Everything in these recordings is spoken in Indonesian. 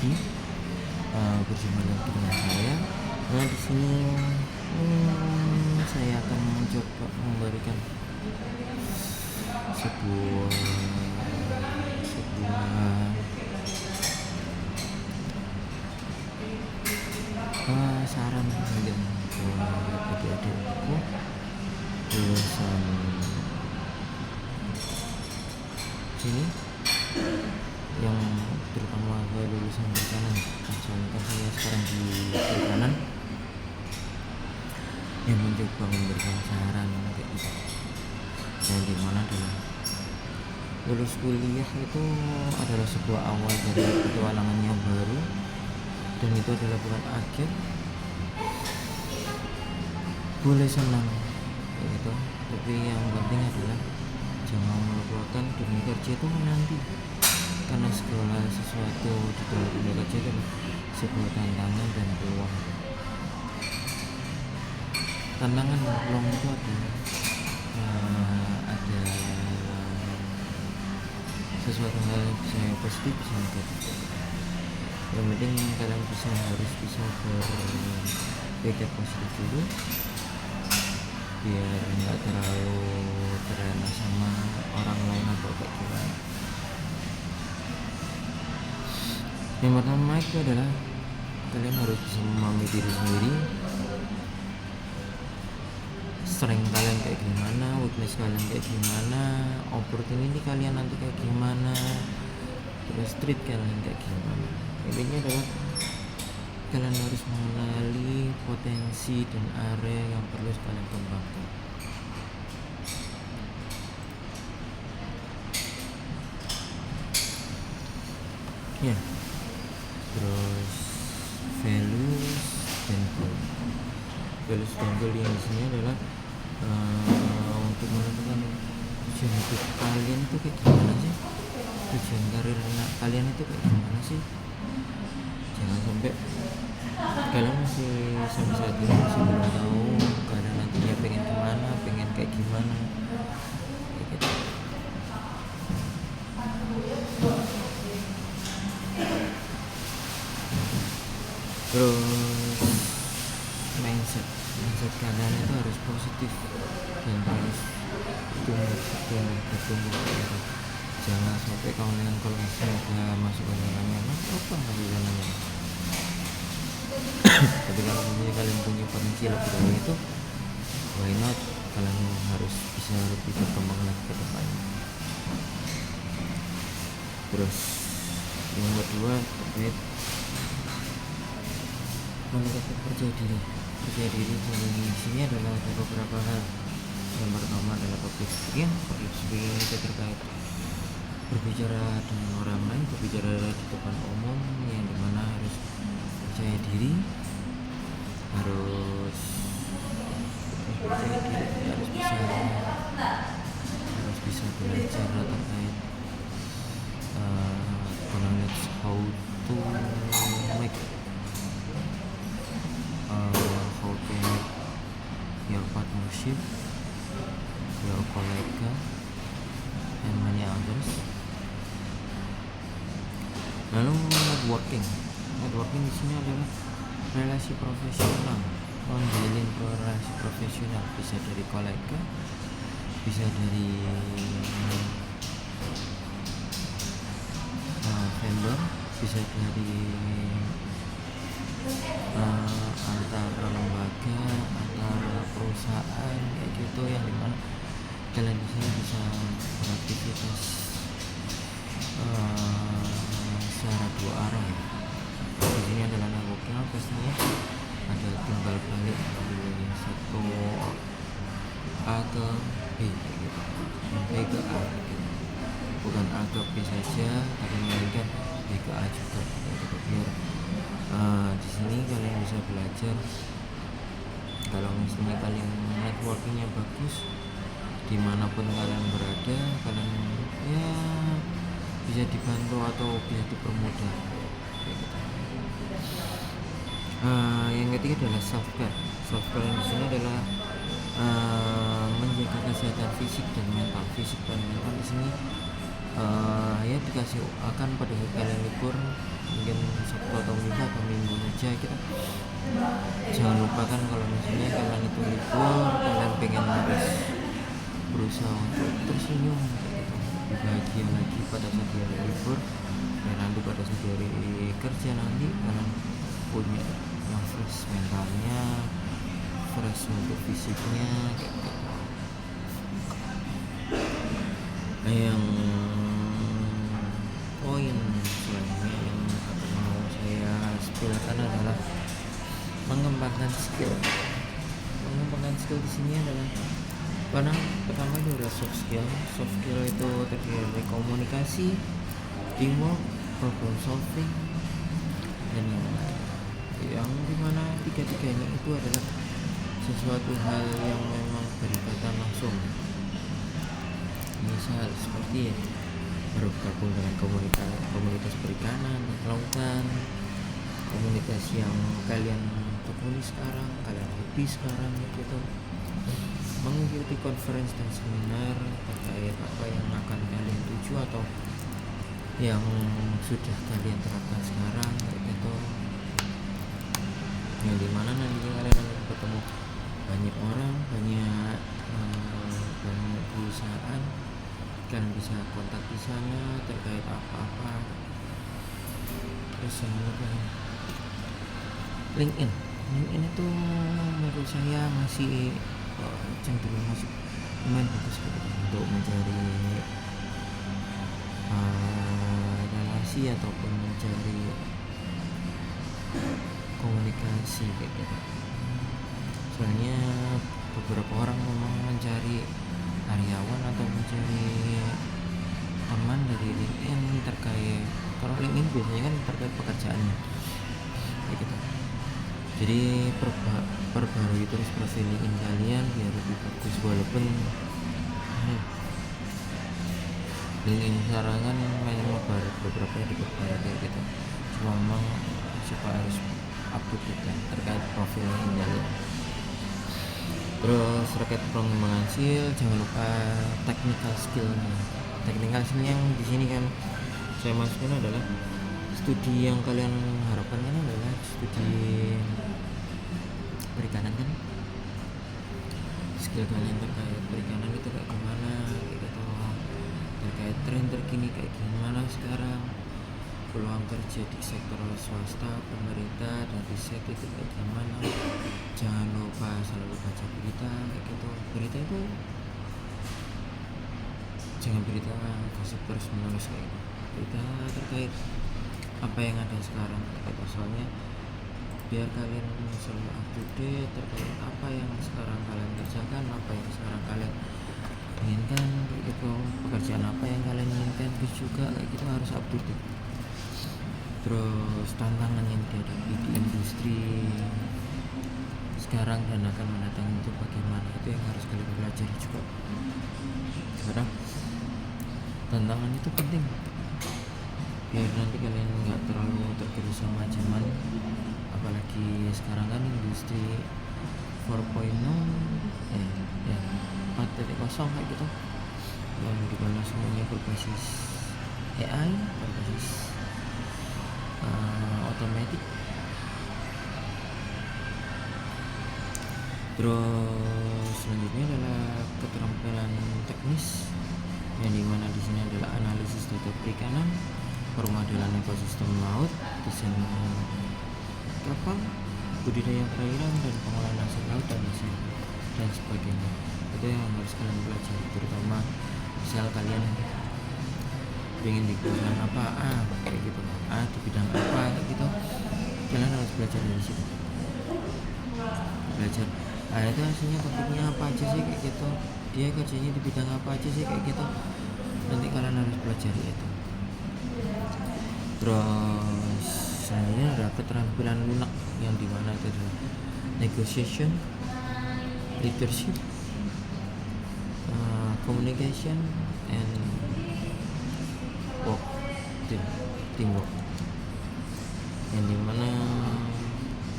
lagi, berjumpa lagi dengan saya. Nah, di sini saya akan mencoba memberikan sebuah saran mungkin buat adik-adikku lulusan sini, yang terutama lulusan perikanan. Soalnya kan saya sekarang di perikanan, yang mencoba memberikan saran kayak gitu. Yang dimana adalah lulus kuliah itu adalah sebuah awal dari petualangan yang baru, dan itu adalah bukan akhir. Boleh senang kayak gitu, tapi yang penting adalah jangan melupakan dunia kerja itu menanti, karena segala sesuatu di dalam dunia kerja itu sebuah tantangan dan peluang. Tantangan dan peluang itu ada sesuatu hal yang bisa positif, bisa negatif. Yang penting kalian harus bisa berpikir positif dulu, biar nggak terlalu terlena sama orang lain atau kayak gimana. Yang pertama itu adalah kalian harus bisa memahami diri sendiri, strength kalian kayak gimana, weakness kalian kayak gimana, opportunity kalian nanti kayak gimana, terus street kalian kayak gimana. Intinya adalah kalian harus mengenali potensi dan area yang perlu kalian kembangkan. Ya, terus values dan goal. Values dan goal yang di sini adalah untuk menentukan tujuan hidup kalian itu kayak gimana sih, tujuan karir kalian itu kayak gimana sih. Jangan sampai kalian masih sampai saat ini masih belum tahu kalian nantinya pengen kemana, pengen kayak gimana kayak gitu. Terus mindset kalian itu harus positif dan harus bertumbuh gitu. Jangan sampai kalian kalau misalnya masuk ke dalam memang apa nggak bisa namanya. Tapi kalau misalnya kalian punya potensi lebih dari itu, why not, kalian harus bisa lebih berkembang lagi ke depannya. Terus yang kedua terkait meningkatkan percaya diri di sini adalah ada beberapa hal. Yang pertama adalah public speaking itu terkait berbicara dengan orang lain, berbicara di depan umum, yang dimana harus percaya diri, harus bisa belajar terkait knowledge how to make your partnership, your colleague, and many others. Lalu networking di sini adalah relasi profesional, menjalin relasi profesional, bisa dari kolega, bisa dari vendor, bisa dari antara lembaga, antara perusahaan kayak gitu, yang dimana kalian di sini bisa beraktivitas secara dua arah ya. Di sini adalah networking, pastinya ada timbal balik dari satu A ke B gitu, B ke A gitu. Bukan A ke B saja, tapi melainkan B ke A juga gitu. Biar di sini kalian bisa belajar, kalau misalnya kalian networkingnya bagus, dimanapun kalian berada, kalian ya bisa dibantu atau bisa dipermudah gitu. Yang ketiga adalah self care yang di sini adalah menjaga kesehatan fisik dan mental. Di sini ya dikasih akan pada saat kalian libur, mungkin Sabtu atau Minggu saja gitu. Jangan lupakan kalau misalnya kalian itu libur, kalian pengen harus berusaha untuk tersenyum gitu, lebih bahagia lagi pada saat hari libur, dan nanti pada saat hari kerja nanti kalian punya yang fresh mentalnya, fresh untuk fisiknya kayak gitu. Yang poin selanjutnya yang mau saya spillkan adalah mengembangkan skill di sini adalah pertama itu adalah soft skill itu terdiri dari komunikasi, teamwork, problem solving, dan yang dimana tiga-tiganya itu adalah sesuatu hal yang memang berkaitan langsung. Misal seperti bergabung dengan komunitas perikanan, lautan, komunitas yang kalian tekuni sekarang, kalian hobi sekarang gitu, mengikuti konferensi dan seminar terkait apa yang akan kalian tuju atau yang sudah kalian terapkan sekarang gitu, yang dimana nanti kalian akan ketemu banyak orang, banyak perusahaan, kalian bisa kontak di sana terkait apa-apa. Terus yang lain, LinkedIn itu menurut saya masih cenderung masih lumayan bagus gitu, untuk mencari relasi ataupun mencari komunikasi kayak gitu. Soalnya beberapa orang memang mencari karyawan atau mencari teman dari LinkedIn terkait, kalau LinkedIn biasanya kan terkait pekerjaannya kayak gitu. Jadi perbarui terus profil LinkedIn kalian biar lebih bagus, walaupun LinkedIn sekarang kan memang beberapa yang diperbarui kayak gitu, cuma memang supaya harus up to date kan terkait profil LinkedIn kalian. Terus terkait pengembangan skill, jangan lupa technical skill yang di sini kan saya masukin adalah studi yang kalian harapkan kan adalah studi perikanan kan. Skill kalian terkait perikanan itu kayak gimana gitu, terkait tren terkini kayak gimana sekarang, peluang kerja di sektor swasta, pemerintah, dan riset itu kayak gimana. Jangan lupa selalu baca berita kayak gitu. Berita itu jangan berita gosip terus menerus kayak gitu, berita terkait apa yang ada sekarang kayak gitu. Soalnya biar kalian selalu up to date terkait apa yang sekarang kalian kerjakan, apa yang sekarang kalian inginkan kayak gitu, pekerjaan apa yang kalian inginkan juga kayak gitu, harus up to date. Terus tantangan yang dihadapi di industri sekarang dan akan mendatang itu bagaimana, itu yang harus kalian pelajari juga, karena tantangan itu penting biar nanti kalian nggak terlalu tergerus sama zaman. Apalagi sekarang kan industri 4.0 ya 4.0 kayak gitu, yang dimana semuanya berbasis AI, berbasis otomatis. Terus selanjutnya adalah keterampilan teknis, yang dimana di sini adalah analisis data perikanan, permodelan ekosistem laut, desain kapal, budidaya perairan, dan pengolahan hasil laut dan sebagainya. Itu yang harus kalian pelajari, terutama misal kalian ingin di perusahaan apa kayak gitu, di bidang apa kayak gitu, kalian harus belajar dari situ, belajar itu hasilnya topiknya apa aja sih kayak gitu, dia kerjanya di bidang apa aja sih kayak gitu, nanti kalian harus pelajari itu. Terus selanjutnya ada keterampilan lunak, yang dimana itu adalah negotiation, leadership, communication, and teamwork, yang dimana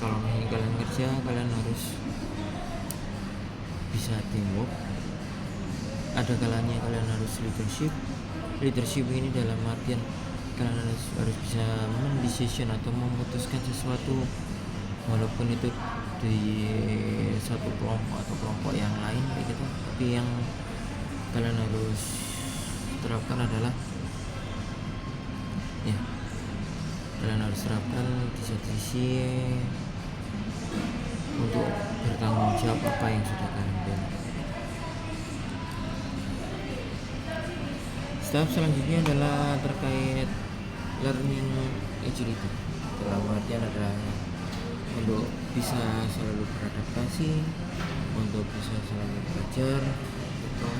kalau kalian kerja kalian harus bisa teamwork, ada kalanya kalian harus leadership, Leadership ini dalam artian kalian harus bisa mendecision atau memutuskan sesuatu walaupun itu di satu kelompok atau kelompok yang lain kayak gitu, tapi yang kalian harus terapkan adalah ya kalian harus terapkan di satu sisi untuk bertanggung jawab apa yang sudah kalian buat. Step selanjutnya adalah terkait learning agility. Dalam artian adalah untuk bisa selalu beradaptasi, untuk bisa selalu belajar, gitu.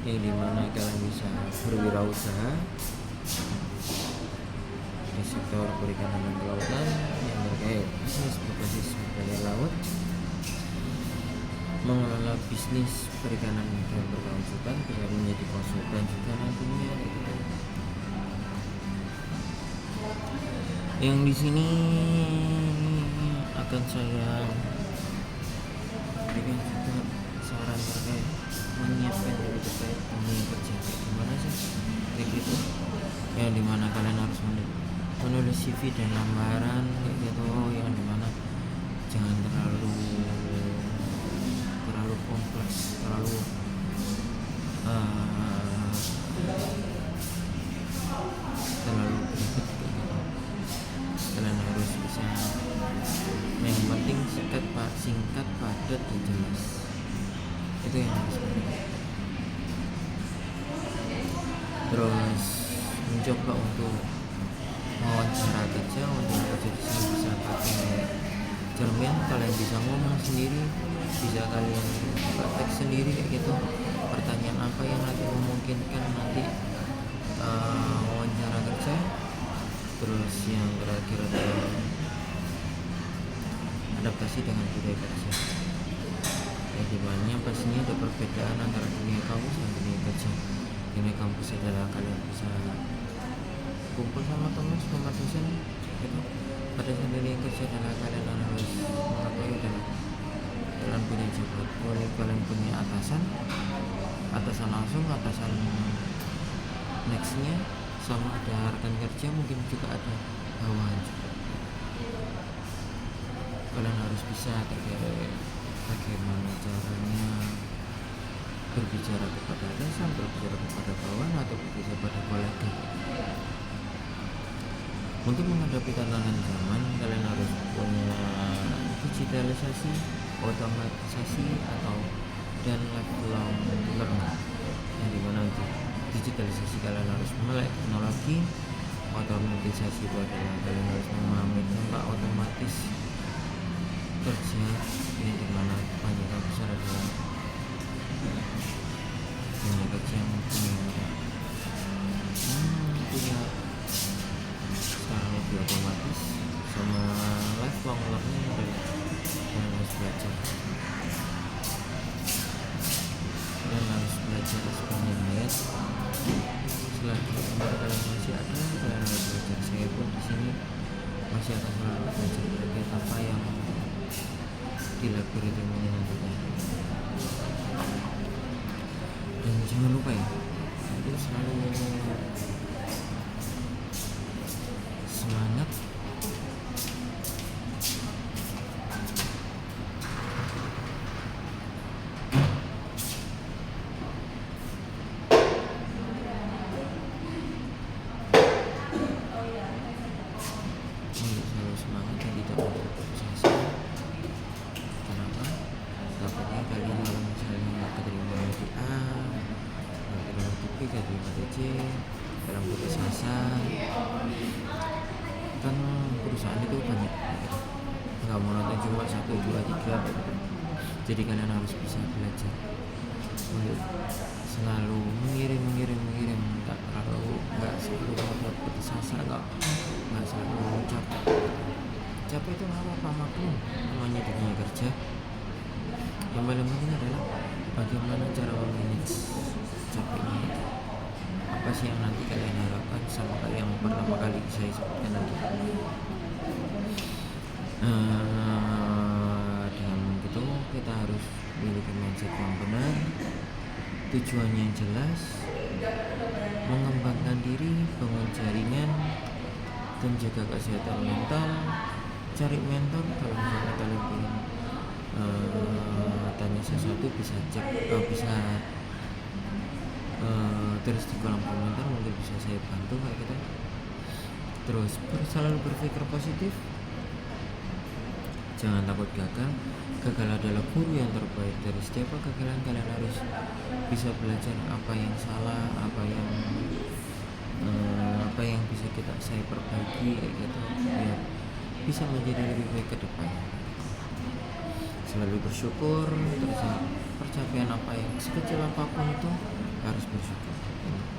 Yang dimana kalian bisa berwirausaha di sektor perikanan dan kelautan yang terkait bisnis berbasis budaya laut, mengelola bisnis perikanan dan berkelanjutan, bisa menjadi konsultan juga nantinya gitu. Yang di sini akan saya berikan juga saran terkait menyiapkan diri terkait dunia kerja kayak gimana sih kayak gitu, yang dimana kalian harus menulis CV dan lamaran kayak gitu, yang dimana jangan terlalu kompleks, terlalu ribet kayak gitu. Kalian harus bisa, yang penting singkat padat dan jelas, itu yang harus penting. Terus mencoba untuk wawancara kerja, untuk kerja di sini bisa pakai cermin, kalian bisa ngomong sendiri, bisa kalian buka teks sendiri kayak gitu, pertanyaan apa yang nanti memungkinkan nanti wawancara kerja. Terus yang terakhir adalah adaptasi dengan budaya kerja, yang dimana pastinya ada perbedaan antara dunia kampus dan dunia kerja. Dunia kampus adalah kalian bisa kumpul sama teman sama dosen gitu. Pada saat dunia kerja adalah kalian harus mengetahui adalah kalian punya jabatan, kalian punya atasan langsung, atasan nextnya, sama ada rekan kerja, mungkin juga ada bawahan juga. Kalian harus bisa bagaimana caranya berbicara kepada atasan, berbicara kepada bawahan, atau berbicara kepada kolega. Untuk menghadapi tantangan zaman, kalian harus punya digitalisasi, otomatisasi dan lifelong learning, yang dimana untuk digitalisasi kalian harus melek teknologi, otomatisasi itu adalah kalian harus memahami tentang otomatis kerja, yang dimana kebanyakan besar adalah dunia kerja yang punya sekarang lebih otomatis, sama lifelong learning adalah kalian harus belajar. Kalian harus belajar sepanjang hayat. Selagi umur kalian masih ada, kalian harus belajar. Saya pun di sini masih akan selalu belajar terkait apa yang di laboratorium ini nantinya. Dan jangan lupa ya, itu selalu semangat, dan tidak berputus asa. Kenapa? Takutnya kalian kalau misalnya nggak keterima di A, nggak keterima di B, nggak keterima di C, dalam putus asa. Kan perusahaan itu banyak, nggak mau nonton cuma 1, 2, 3 gitu. Jadi kalian harus bisa belajar untuk selalu mengirim, nggak selalu dapat putus asa, nggak selalu capek itu nggak apa-apa, maklum, namanya dunia kerja. Yang paling penting adalah bagaimana cara memanage capeknya itu. Apa sih yang nanti kalian harapkan sama kayak yang pertama kali saya sebutkan tadi. Dengan begitu kita harus memiliki mindset yang benar, tujuannya yang jelas, mengembangkan diri, bangun jaringan, dan jaga kesehatan mental. Cari mentor kalau misalnya kalian ingin tanya sesuatu, bisa cek, bisa tulis di kolom komentar, mungkin bisa saya bantu kayak gitu. Terus selalu berpikir positif, jangan takut gagal. Gagal adalah guru yang terbaik. Dari setiap kegagalan kalian harus bisa belajar apa yang salah, apa yang bisa saya perbaiki kayak gitu, biar bisa menjadi lebih baik ke depannya. Selalu bersyukur, percapaian apa yang sekecil apapun itu harus bersyukur.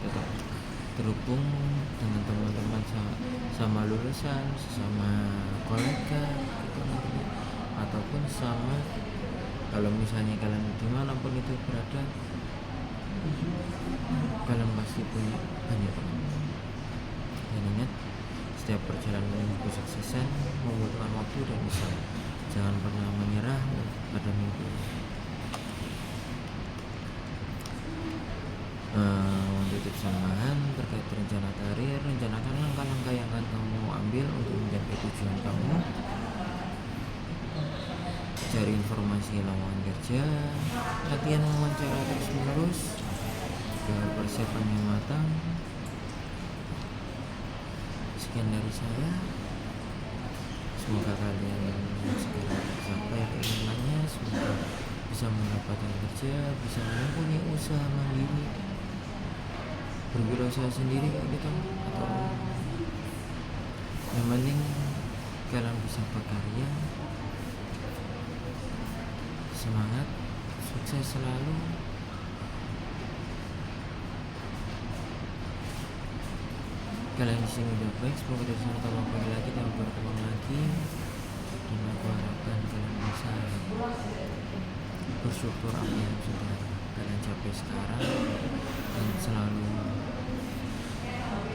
Tetap terhubung dengan teman-teman, sama lulusan, sama kolega gitu, ataupun sama, kalau misalnya kalian dimanapun itu berada, kalian pasti punya banyak teman. Dan ingat, setiap perjalanan menuju kesuksesan membutuhkan waktu dan usaha. Jangan pernah menyerah pada mimpi. Untuk tips tambahan terkait rencana karir, rencanakan langkah-langkah yang akan kamu ambil untuk mencapai tujuan kamu. Cari informasi lowongan kerja, latihan wawancara terus menerus, agar persiapannya matang. Sekian dari saya, semoga kalian segera tercapai keinginannya, semoga bisa mendapatkan kerja, bisa mempunyai usaha mandiri, berwirausaha sendiri kayak gitu, atau yang penting kalian bisa berkarya. Semangat, sukses selalu. Kalian di sini udah baik, semoga dari sana tambah baik lagi, tambah berkembang lagi, dan aku harapkan kalian bisa bersyukur apa yang sudah kalian capai sekarang dan selalu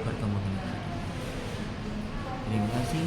berkembang lagi. Terima kasih.